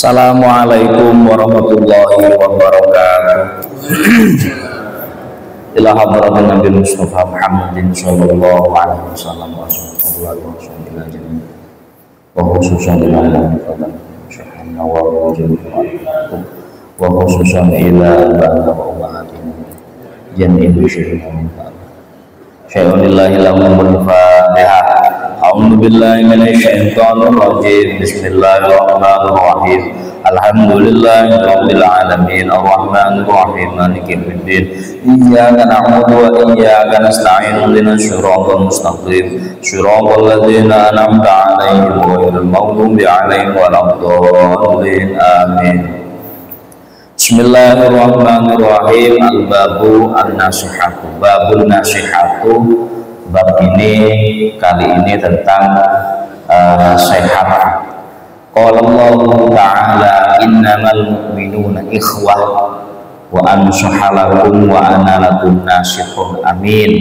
Assalamualaikum warahmatullahi wabarakatuh. Ila hadratin Nabi Mustafa Muhammadin sallallahu alaihi wasallam wa sallam wa khususan ila wa khususan ila ba'da wa ummatin jannin syai'un lillahi lahumul fatihah. A'udzu billahi minasyaitonir rajim. Bismillahirrahmanirrahim. Alhamdulillahi rabbil alamin arrahmanir rahim maliki yaumiddin. Iyyaka na'budu wa iyyaka nasta'in ihdinas siratal mustaqim siratal ladzina an'amta 'alaihim ghairil maghdubi alaihim waladdallin. Amin. Bismillahirrahmanirrahim. Al-babu an-nasihatu. Babun nasihatu. Bab ini kali ini tentang sehat. Qala Allah Ta'ala innamal mu'minuna ikhwah wa ansahalakum wa ana lakum nasihun. Amin.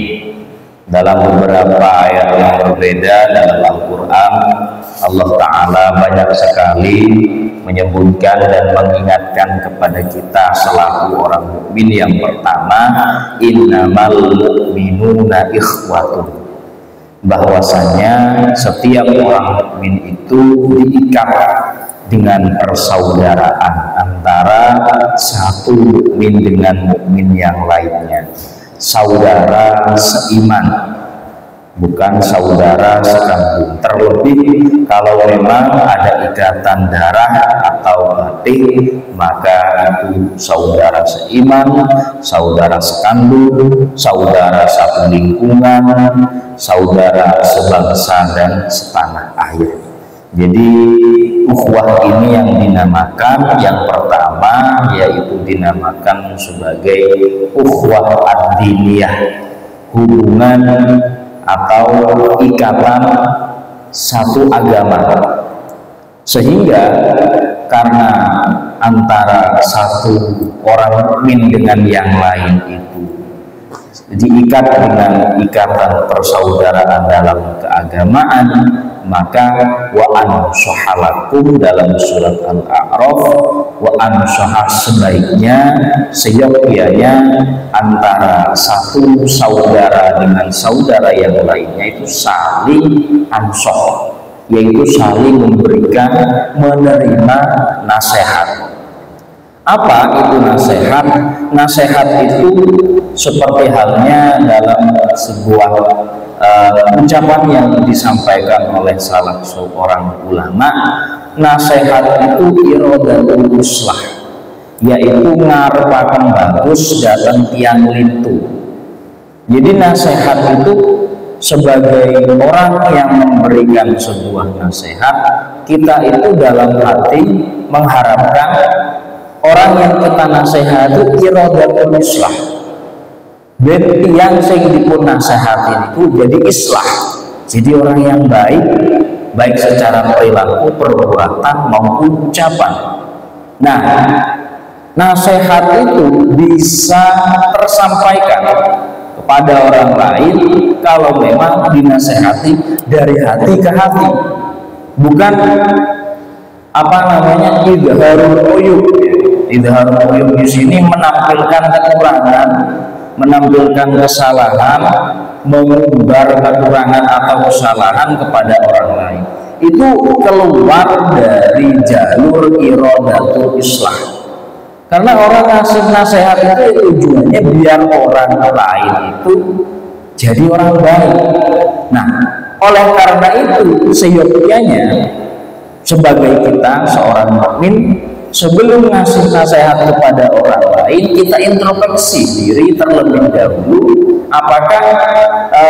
Dalam beberapa ayat yang berbeda dalam Al-Quran, Allah Ta'ala banyak sekali menyebutkan dan mengingatkan kepada kita selaku orang mukmin. Yang pertama, innamal mu'minuna ikhwatun, bahwasanya setiap orang mukmin itu diikat dengan persaudaraan antara satu mukmin dengan mukmin yang lainnya, saudara seiman, bukan saudara sekandung. Terlebih kalau memang ada ikatan darah atau batin, maka itu saudara seiman, saudara sekandung, saudara satu lingkungan, saudara sebangsa dan setanah air. Jadi ukhuwah ini yang dinamakan, yang pertama yaitu dinamakan sebagai ukhuwah ad-diniyah, hubungan atau ikatan satu agama. Sehingga karena antara satu orang mukmin dengan yang lain itu diikat dengan ikatan persaudaraan dalam keagamaan, maka wa ansahalakum dalam surat Al-A'raf, wa ansahah sebaiknya seyogyanya antara satu saudara dengan saudara yang lainnya itu saling ansah, yaitu saling memberikan, menerima nasihat. Apa itu nasihat? Nasihat itu seperti halnya dalam sebuah ucapan yang disampaikan oleh salah seorang ulama, nasihat itu iradatul islah, yaitu ngarepaken bagus datang tiang lintu. Jadi nasihat itu sebagai orang yang memberikan sebuah nasihat, kita itu dalam hati mengharapkan orang yang kita nasihat itu iradatul islah, dan yang sing dipun nasihatin itu jadi islah, jadi orang yang baik, baik secara perilaku, perbuatan maupun ucapan. Nah, nasihat itu bisa tersampaikan kepada orang lain kalau memang dinasehati dari hati ke hati, bukan idharul uyub. Idharul uyub di sini menampilkan kekurangan, menampilkan kesalahan, mengumbar kekurangan atau kesalahan kepada orang lain. Itu keluar dari jalur iradatul islah. Karena orang ngasih nasihat itu tujuannya biar orang lain itu jadi orang baik. Nah, oleh karena itu seyogyanya sebagai kita seorang mukmin, sebelum ngasih nasihat kepada orang lain, kita introspeksi diri terlebih dahulu. Apakah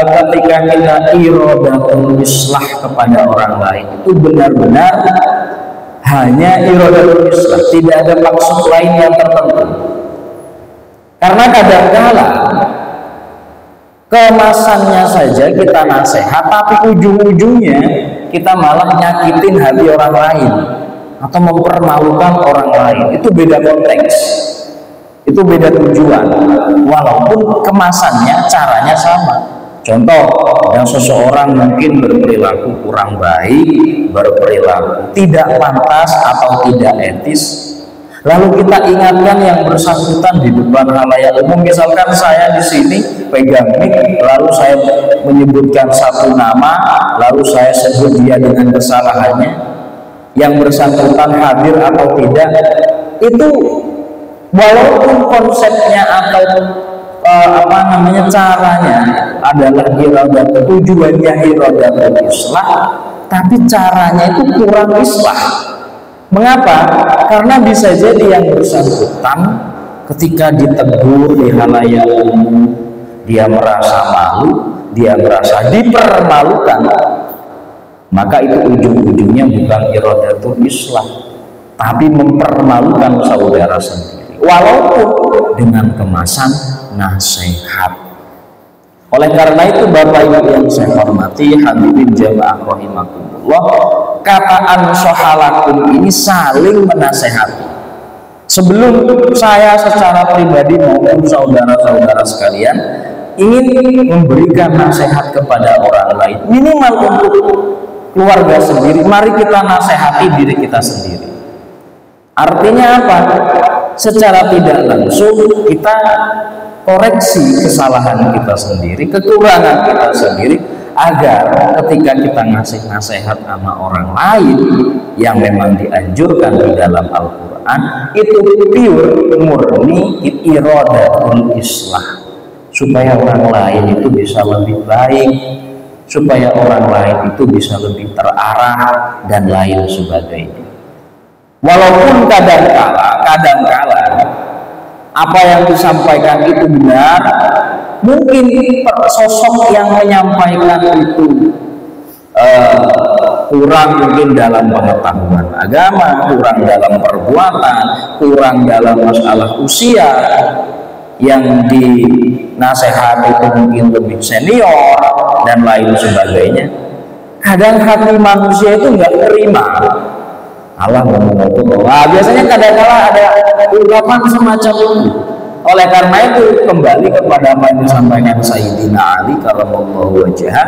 ketika kita iradatul islah kepada orang lain itu benar-benar hanya iradatul islah, tidak ada maksud lain yang tertentu? Karena kadang-kala kemasannya saja kita nasihat, tapi ujung-ujungnya kita malah nyakitin hati orang lain atau mempermalukan orang lain. Itu beda konteks, itu beda tujuan, walaupun kemasannya, caranya sama. Contoh, yang seseorang mungkin berperilaku kurang baik, berperilaku tidak pantas atau tidak etis, lalu kita ingatkan yang bersangkutan di depan halayak umum. Misalkan saya di sini pegang mic, lalu saya menyebutkan satu nama, lalu saya sebut dia dengan kesalahannya, yang bersangkutan hadir atau tidak, itu walaupun konsepnya atau caranya adalah iradah, tujuannya iradah islah, tapi caranya itu kurang islah. Mengapa? Karena bisa jadi yang bersangkutan ketika ditegur di halayak umum, dia merasa malu, dia merasa dipermalukan, maka itu ujung-ujungnya bukan iradatul islah, tapi mempermalukan saudara sendiri, walaupun dengan kemasan nasihat. Oleh karena itu, Bapak Ibu yang saya hormati, hadirin jamaah rahimakumullah, kata ansohalakum ini saling menasehati. Sebelum saya secara pribadi maupun saudara-saudara sekalian ingin memberikan nasihat kepada orang lain, minimal untuk keluarga sendiri, mari kita nasihati diri kita sendiri. Artinya apa? Secara tidak langsung kita koreksi kesalahan kita sendiri, kekurangan kita sendiri, agar ketika kita ngasih nasihat sama orang lain yang memang dianjurkan di dalam Al-Quran, itu pure, murni iradatul islah, supaya orang lain itu bisa lebih baik, supaya orang lain itu bisa lebih terarah dan lain sebagainya. Walaupun kadang-kala apa yang disampaikan itu benar, mungkin sosok yang menyampaikan itu kurang mungkin dalam pengetahuan agama, kurang dalam perbuatan, kurang dalam masalah usia, yang dinasehati itu mungkin lebih senior dan lain sebagainya. Kadang hati manusia itu nggak terima. Allah ngomong, biasanya kadang-kala ada ungkapan semacam itu. Oleh karena itu, kembali kepada apa yang disampaikan Sayyidina Ali karramallahu wajhah,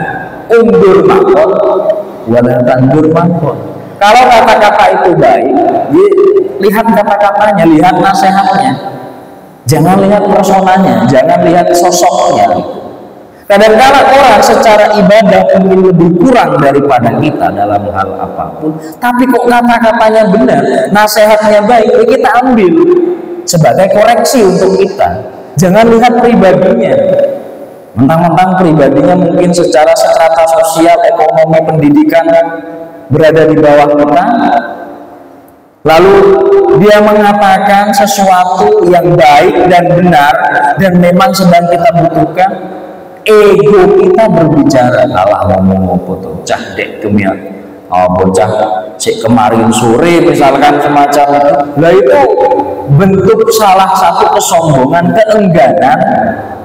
undur makon wala tandur makon. Kalau kata-kata itu baik, lihat kata-katanya, lihat nasihatnya, jangan lihat personanya, jangan lihat sosoknya. Kadang-kala orang secara ibadah mungkin lebih kurang daripada kita dalam hal apapun, tapi kok kata-katanya benar, nasihatnya baik, kita ambil sebagai koreksi untuk kita. Jangan lihat pribadinya, mentang-mentang pribadinya mungkin secara strata sosial, ekonomi, pendidikan berada di bawah kita, lalu dia mengatakan sesuatu yang baik dan benar dan memang sedang kita butuhkan. Ego kita berbicara, Allah ngomong apa tuh, cah dek kemia, bocah cek kemarin sore misalkan semacam itu. Nah itu bentuk salah satu kesombongan, keengganan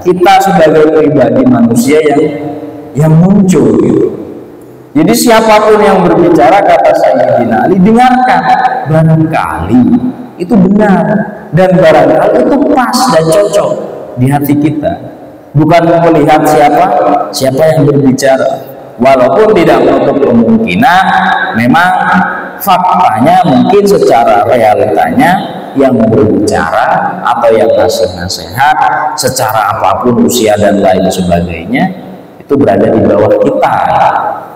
kita sebagai pribadi manusia yang muncul gitu. Jadi siapapun yang berbicara, kata Sayyidina Ali, dengarkan, barangkali itu benar dan barangkali itu pas dan cocok di hati kita. Bukan melihat siapa yang berbicara, walaupun tidak menutup kemungkinan memang faktanya mungkin secara realitanya yang berbicara atau yang ngasih nasihat secara apapun usia dan lain sebagainya itu berada di bawah kita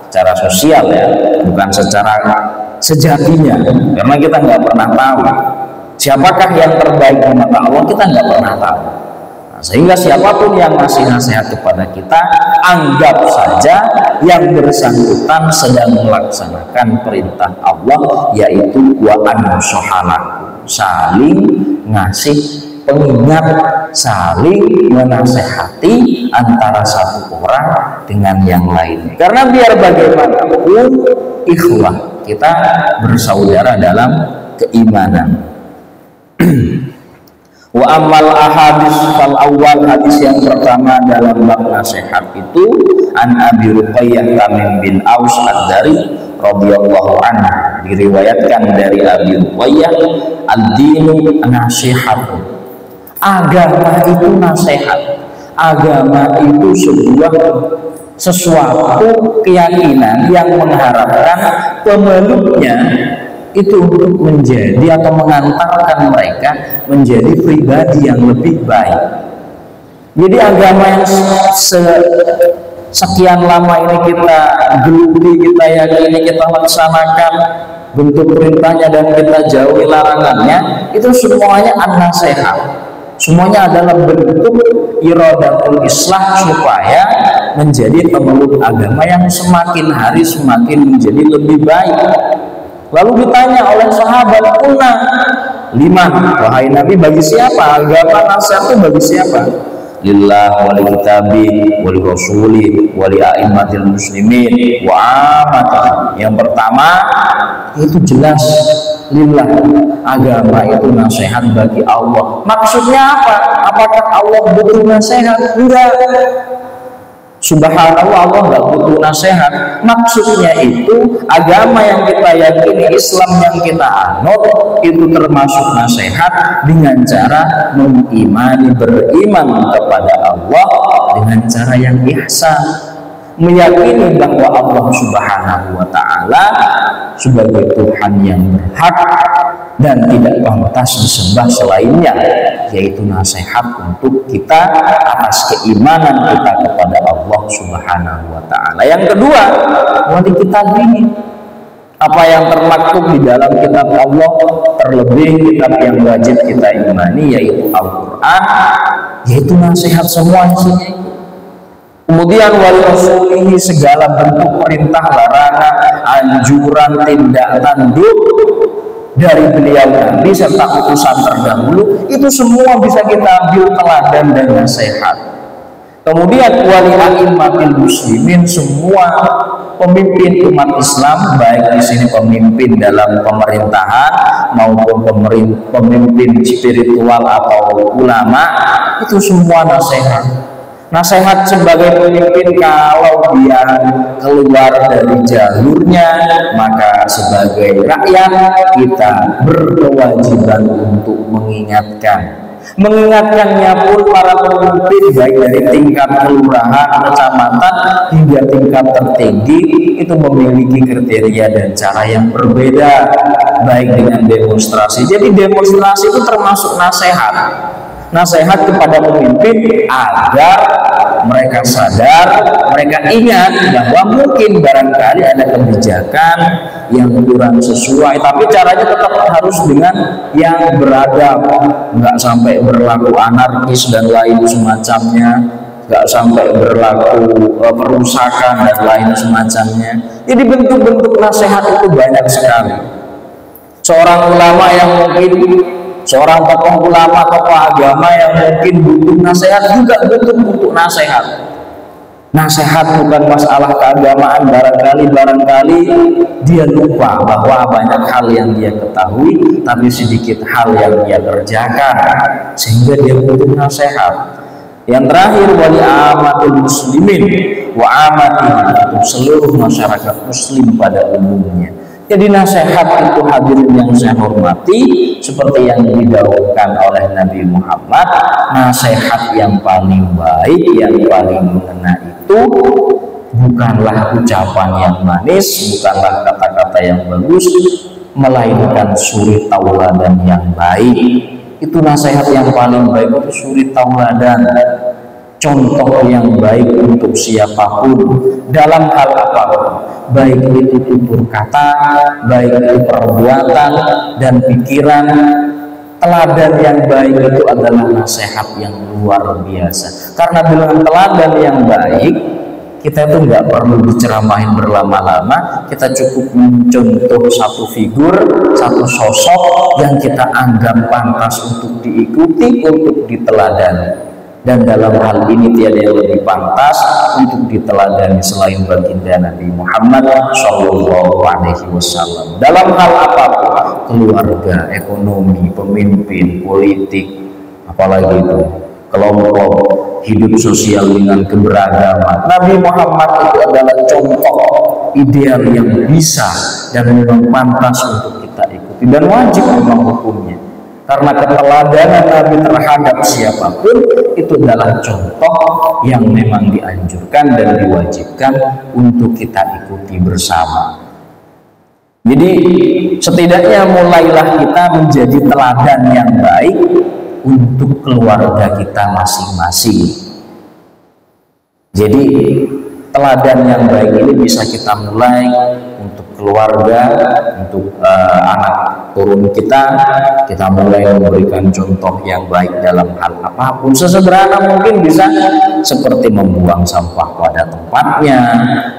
secara sosial, ya, bukan secara sejatinya, karena kita nggak pernah tahu siapakah yang terbaik di mata Allah, kita nggak pernah tahu. Sehingga siapapun yang ngasih nasihat kepada kita, anggap saja yang bersangkutan sedang melaksanakan perintah Allah, yaitu wa ansohalakum, saling ngasih pengingat, saling menasehati antara satu orang dengan yang lain. Karena biar bagaimanapun ikhwah, kita bersaudara dalam keimanan. Wa amal ahadis fal awal, hadis yang pertama dalam bab nasihat itu an Abi Ruqayyah Tamim bin Aus ad-Dari radhiyallahu anhu, diriwayatkan dari Abi Ruqayyah, ad-dinu nasihat, agama itu nasihat, Agama itu sesuatu keyakinan yang mengharapkan pemeluknya itu untuk menjadi atau mengantarkan mereka menjadi pribadi yang lebih baik. Jadi agama yang sekian lama ini kita geluti, kita yakini, kita laksanakan bentuk perintahnya dan kita jauhi larangannya, itu semuanya an-nasihat. Semuanya adalah bentuk iradatul islah supaya menjadi pemeluk agama yang semakin hari semakin menjadi lebih baik. Lalu ditanya oleh sahabat, "Qulna liman?" Wahai Nabi, bagi siapa agama nasihat itu? Bagi siapa? Lillah wali kitabi wali rasuli wali a'immatil muslimin wa amati. Yang pertama itu jelas lillah, agama itu nasihat bagi Allah. Maksudnya apa? Apakah Allah butuh nasihat? Enggak. Subhanallah, Allah nggak butuh nasihat. Maksudnya itu agama yang kita yakini, Islam yang kita anut itu termasuk nasihat dengan cara mengimani, beriman kepada Allah dengan cara yang ihsan, meyakini bahwa Allah Subhanahu wa Ta'ala sebagai Tuhan yang berhak dan tidak pantas disembah selainnya, yaitu nasihat untuk kita atas keimanan kita kepada Allah Subhanahu wa Ta'ala. Yang kedua, wali kitab ini, apa yang termaktub di dalam kitab Allah, terlebih kitab yang wajib kita imani yaitu Al-Quran, yaitu nasihat semua isinya. Kemudian wali rasul ini segala bentuk perintah, larangan, anjuran, tindak tanduk dari beliau Nabi serta utusan terdahulu, itu semua bisa kita ambil teladan dan nasihat. Kemudian wali a'immatil muslimin, semua pemimpin umat Islam, baik di sini pemimpin dalam pemerintahan maupun pemimpin spiritual atau ulama, itu semua nasihat. Nasihat sebagai pemimpin, kalau dia keluar dari jalurnya, maka sebagai rakyat kita berkewajiban untuk mengingatkan. Mengingatkannya pun para pemimpin baik dari tingkat kelurahan, kecamatan hingga tingkat tertinggi itu memiliki kriteria dan cara yang berbeda, baik dengan demonstrasi. Jadi demonstrasi itu termasuk nasihat. Nasihat kepada pemimpin agar mereka sadar, mereka ingat bahwa mungkin barangkali ada kebijakan yang kurang sesuai, tapi caranya tetap harus dengan yang beradab, nggak sampai berlaku anarkis dan lain semacamnya, nggak sampai berlaku perusakan dan lain semacamnya. Jadi bentuk-bentuk nasihat itu banyak sekali. Seorang ulama yang mungkin, seorang tokoh ulama, tokoh agama yang mungkin butuh nasihat juga butuh nasihat. Nasihat bukan masalah keagamaan, barangkali dia lupa bahwa banyak hal yang dia ketahui, tapi sedikit hal yang dia kerjakan, sehingga dia butuh nasihat. Yang terakhir, wali amatul muslimin wa amati, untuk seluruh masyarakat muslim pada umumnya. Jadi nasihat itu hadirin yang saya hormati, seperti yang didahulukan oleh Nabi Muhammad, nasihat yang paling baik, yang paling mengena itu bukanlah ucapan yang manis, bukanlah kata-kata yang bagus, melainkan suri tauladan yang baik. Itu nasihat yang paling baik, itu suri tauladan, contoh yang baik untuk siapapun dalam hal apapun, baik itu tutur kata, baik itu perbuatan dan pikiran. Teladan yang baik itu adalah nasihat yang luar biasa. Karena dengan teladan yang baik, kita itu nggak perlu diceramahin berlama-lama, kita cukup mencontoh satu figur, satu sosok yang kita anggap pantas untuk diikuti, untuk diteladani. Dan dalam hal ini tiada yang lebih pantas untuk diteladani selain baginda Nabi Muhammad SAW. Dalam hal apapun, keluarga, ekonomi, pemimpin, politik, apalagi itu kelompok, hidup sosial dengan keberagaman, Nabi Muhammad itu adalah contoh ideal yang bisa dan memang pantas untuk kita ikuti dan wajib memang hukumnya. karena keteladanan Nabi terhadap siapapun itu adalah contoh yang memang dianjurkan dan diwajibkan untuk kita ikuti bersama. Jadi setidaknya mulailah kita menjadi teladan yang baik untuk keluarga kita masing-masing. Jadi teladan yang baik ini bisa kita mulai untuk keluarga, untuk anak turun kita mulai memberikan contoh yang baik dalam hal apapun. Sesederhana mungkin bisa seperti membuang sampah pada tempatnya,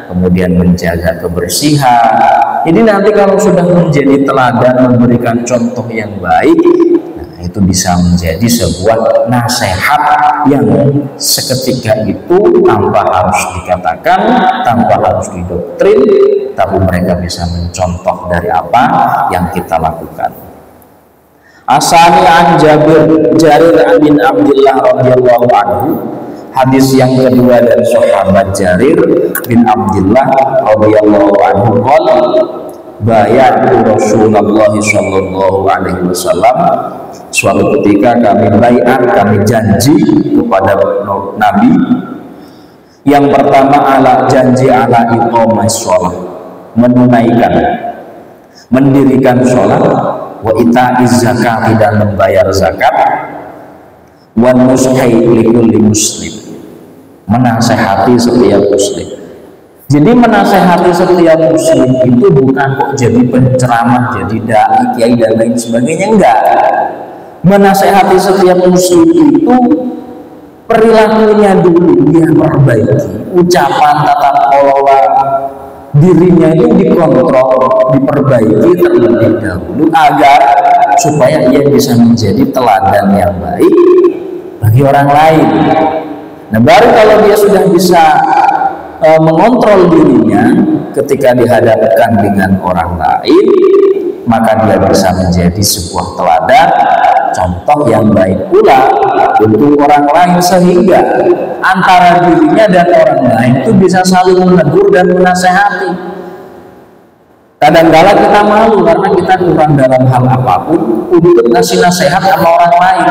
kemudian menjaga kebersihan. Jadi nanti kalau sudah menjadi teladan, memberikan contoh yang baik, itu bisa menjadi sebuah nasihat yang seketika itu tanpa harus dikatakan, tanpa harus didoktrin, tapi mereka bisa mencontoh dari apa yang kita lakukan. Asani an Jarir bin Abdullah radhiyallahu anhu, hadis yang kedua dari sahabat Jarir bin Abdullah radhiyallahu anhu qala bayatu Rasulullah sallallahu alaihi wasallam, suatu ketika kami baiat, kami janji kepada Nabi. Yang pertama ala janji ala iqamah sholat, menunaikan, mendirikan sholat, wa ita'iz zakat, dan membayar zakat, wa nushai likulli muslim, menasehati setiap muslim. Jadi menasehati setiap muslim itu bukan kok jadi penceramah, jadi dai, kiai dan lain sebagainya, enggak. Menasehati setiap muslim itu perilakunya dulu dia perbaiki, ucapan, tata kelola dirinya itu dikontrol, diperbaiki terlebih dahulu agar supaya ia bisa menjadi teladan yang baik bagi orang lain. Nah, baru kalau dia sudah bisa mengontrol dirinya ketika dihadapkan dengan orang lain, maka dia bisa menjadi sebuah teladan, contoh yang baik pula untuk orang lain, sehingga antara dirinya dan orang lain itu bisa saling menegur dan menasehati. Kadang-kala kita malu karena kita kurang dalam hal apapun untuk ngasih nasihat sama orang lain.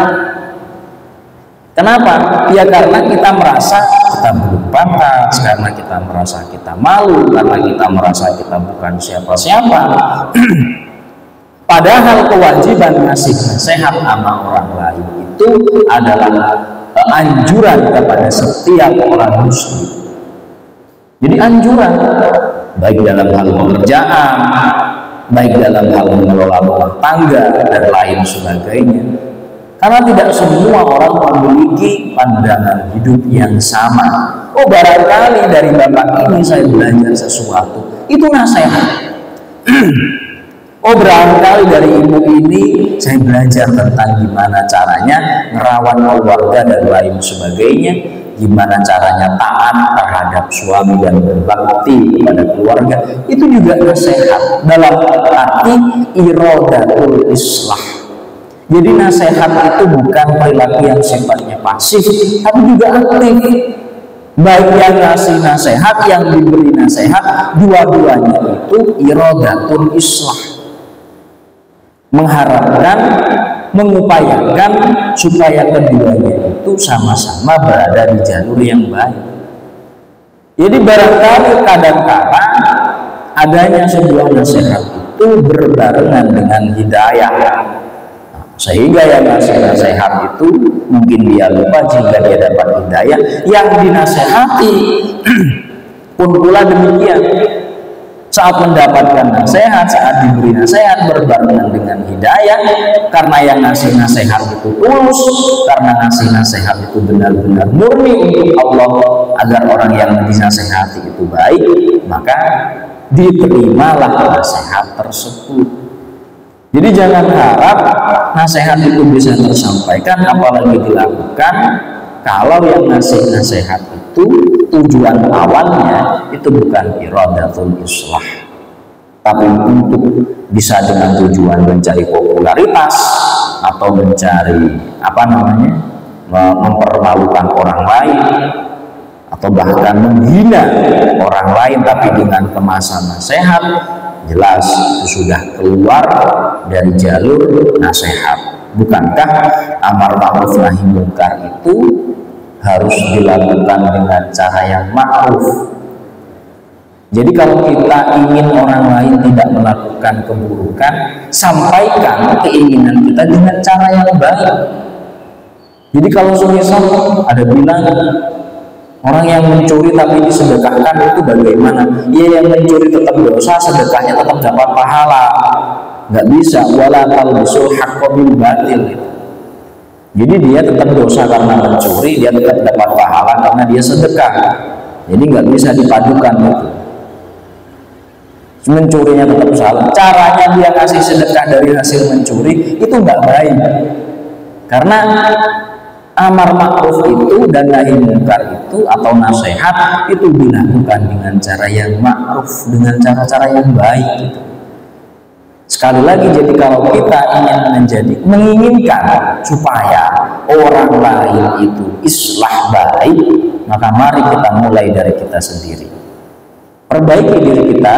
Kenapa? Ya karena kita merasa kita belum pantas, karena kita merasa kita malu, karena kita merasa kita bukan siapa-siapa. Padahal kewajiban ngasih nasihat sama orang lain itu adalah anjuran kepada setiap orang muslim. Jadi anjuran, baik dalam hal pekerjaan, baik dalam hal mengelola rumah tangga dan lain sebagainya. Karena tidak semua orang memiliki pandangan hidup yang sama. Oh, barangkali dari bapak ini saya belajar sesuatu, itu nasihat. Oh, barangkali dari ibu ini saya belajar tentang gimana caranya merawat keluarga dan lain sebagainya, gimana caranya taat terhadap suami dan berbakti kepada keluarga. Itu juga nasihat dalam arti iradatul islah. Jadi nasihat itu bukan perilaku yang sifatnya pasif, tapi juga aktif. Baik yang ngasih nasihat, yang diberi nasihat, dua-duanya itu iradatul islah, mengharapkan, mengupayakan supaya keduanya itu sama-sama berada di jalur yang baik. Jadi barangkali kadang-kadang adanya sebuah nasihat itu berbarengan dengan hidayah, sehingga yang ngasih nasihat itu mungkin dia lupa jika dia dapat hidayah, yang dinasehati pun pula demikian. Saat mendapatkan nasihat, saat diberi nasihat berbarengan dengan hidayah, karena yang ngasih nasihat itu tulus, karena ngasih nasihat itu benar-benar murni untuk Allah agar orang yang dinasehati itu baik, maka diterimalah nasihat tersebut. Jadi jangan harap nasihat itu bisa tersampaikan, apalagi dilakukan, kalau yang ngasih nasihat itu tujuan awalnya itu bukan iradatul islah, tapi untuk bisa dengan tujuan mencari popularitas atau mencari mempermalukan orang lain, atau bahkan menghina orang lain. Tapi dengan kemasan nasihat, jelas itu sudah keluar dari jalur nasihat. Bukankah amar ma'ruf nahi munkar itu harus dilakukan dengan cara yang ma'ruf? Jadi kalau kita ingin orang lain tidak melakukan keburukan, sampaikan keinginan kita dengan cara yang baik. Jadi kalau semisal ada bilang orang yang mencuri tapi disedekahkan itu bagaimana? Ia yang mencuri tetap dosa, sedekahnya tetap dapat pahala. Nggak bisa, wala talbisul haqqo bil batil. Jadi dia tetap dosa karena mencuri, dia tetap dapat pahala karena dia sedekah. Jadi nggak bisa dipadukan itu. Mencurinya tetap salah, caranya dia kasih sedekah dari hasil mencuri itu nggak baik, karena amar ma'ruf itu dan nahi munkar itu atau nasihat itu dilakukan dengan cara yang ma'ruf, dengan cara-cara yang baik gitu. Sekali lagi, jadi kalau kita menginginkan supaya orang lain itu islah baik, maka mari kita mulai dari kita sendiri. Perbaiki diri kita,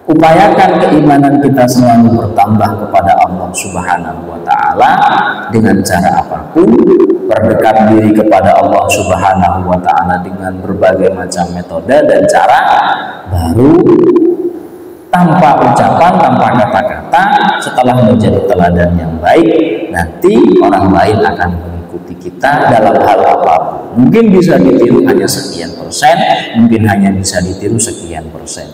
upayakan keimanan kita selalu bertambah kepada Allah Subhanahu wa Ta'ala dengan cara apapun. Perdekat diri kepada Allah Subhanahu wa Ta'ala dengan berbagai macam metode dan cara, baru tanpa ucapan, tanpa kata-kata, setelah menjadi teladan yang baik, nanti orang lain akan mengikuti kita dalam hal apapun. Mungkin bisa ditiru hanya sekian persen, mungkin hanya bisa ditiru sekian persen.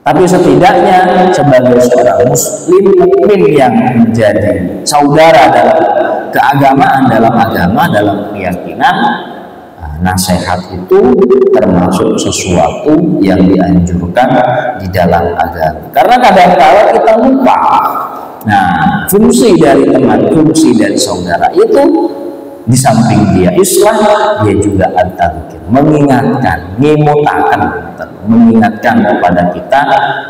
Tapi setidaknya sebagai seorang muslim mukmin yang menjadi saudara dalam keagamaan, dalam agama, dalam keyakinan, nasihat itu termasuk sesuatu yang dianjurkan di dalam agama. Karena kadang-kala kita lupa. Nah, fungsi dari teman, fungsi dari saudara itu di samping dia islah, dia juga at-tadzkir, mengingatkan, mengingatkan kepada kita,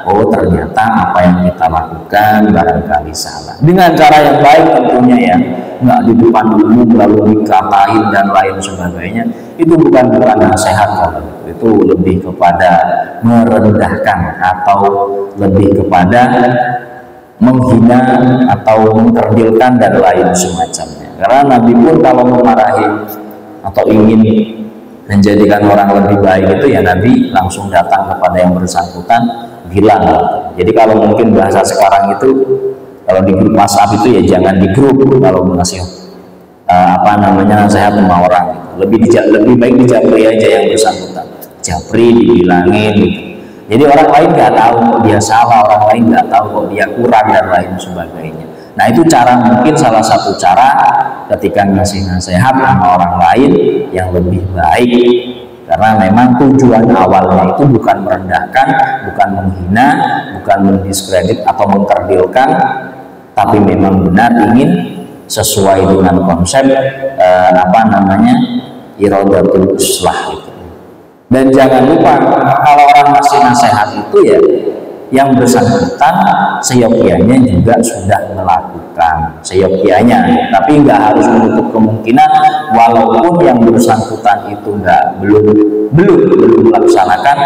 oh ternyata apa yang kita lakukan barangkali salah. Dengan cara yang baik tentunya ya, nggak di depan umum lalu dikatain dan lain sebagainya. Itu bukan nasihat, kalau itu lebih kepada merendahkan atau lebih kepada menghina atau mengkerdilkan dan lain semacamnya. Karena Nabi pun kalau memarahi atau ingin menjadikan orang lebih baik itu ya Nabi langsung datang kepada yang bersangkutan, bilang. Jadi kalau mungkin bahasa sekarang itu, kalau di grup WhatsApp itu ya jangan di grup kalau ngasih nasihat sama orang gitu. Lebih baik dijapri aja yang bersangkutan, japri, dibilangin gitu. Jadi orang lain nggak tahu kok dia salah, orang lain nggak tahu kok dia kurang dan lain sebagainya. Nah itu mungkin salah satu cara ketika ngasih nasihat sama orang lain yang lebih baik, karena memang tujuan awalnya itu bukan merendahkan, bukan menghina, bukan mendiskredit atau mengkerdilkan, tapi memang benar ingin sesuai dengan konsep iradatul islah itu. Dan jangan lupa kalau orang ngasih nasihat itu ya yang bersangkutan seyogyanya juga sudah melakukan seyogyanya, tapi nggak harus menutup kemungkinan walaupun yang bersangkutan itu belum melaksanakan,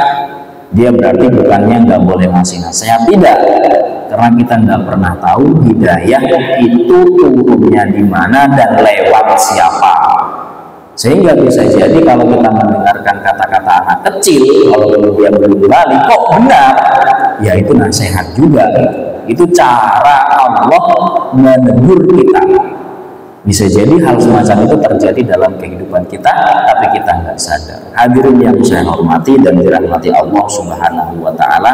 dia berarti bukannya nggak boleh ngasih nasihat, tidak, karena kita nggak pernah tahu hidayah itu turunnya di mana dan lewat siapa. Sehingga bisa jadi kalau kita mendengarkan kata-kata anak kecil, kalau dia belum balik kok benar, ya itu nasihat juga. Itu cara Allah menegur kita. Bisa jadi hal semacam itu terjadi dalam kehidupan kita, tapi kita nggak sadar. Hadirin yang saya hormati dan dirahmati Allah Subhanahu wa Ta'ala,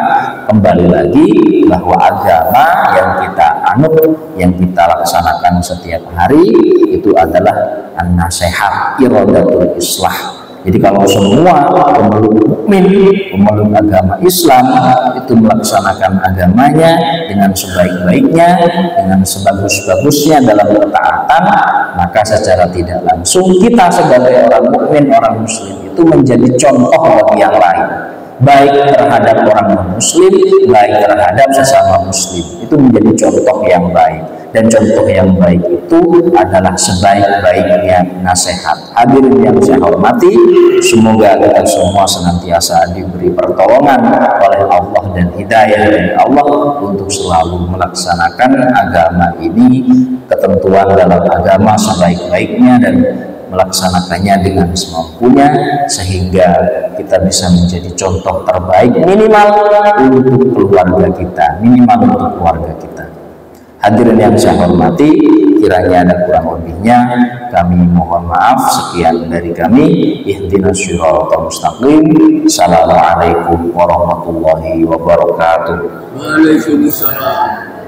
kembali lagi bahwa agama yang kita anut, yang kita laksanakan setiap hari itu adalah an-nasihat, iradatul islah. Jadi kalau semua pemeluk mukmin, pemeluk agama Islam itu melaksanakan agamanya dengan sebaik-baiknya, dengan sebagus-bagusnya dalam ketaatan, maka secara tidak langsung kita sebagai orang mukmin, orang muslim itu menjadi contoh bagi yang lain. baik terhadap orang non-muslim, baik terhadap sesama muslim. Itu menjadi contoh yang baik, dan contoh yang baik itu adalah sebaik-baiknya nasihat. Hadirin yang saya hormati, semoga kita semua senantiasa diberi pertolongan oleh Allah dan hidayah dari Allah untuk selalu melaksanakan agama ini, ketentuan dalam agama sebaik-baiknya, dan melaksanakannya dengan semampunya, sehingga kita bisa menjadi contoh terbaik minimal untuk keluarga kita, minimal untuk keluarga kita. Hadirin yang saya hormati, kiranya ada kurang lebihnya kami mohon maaf. Sekian dari kami. Ihdinas shiratal mustaqim. Assalamualaikum warahmatullahi wabarakatuh. Waalaikumsalam.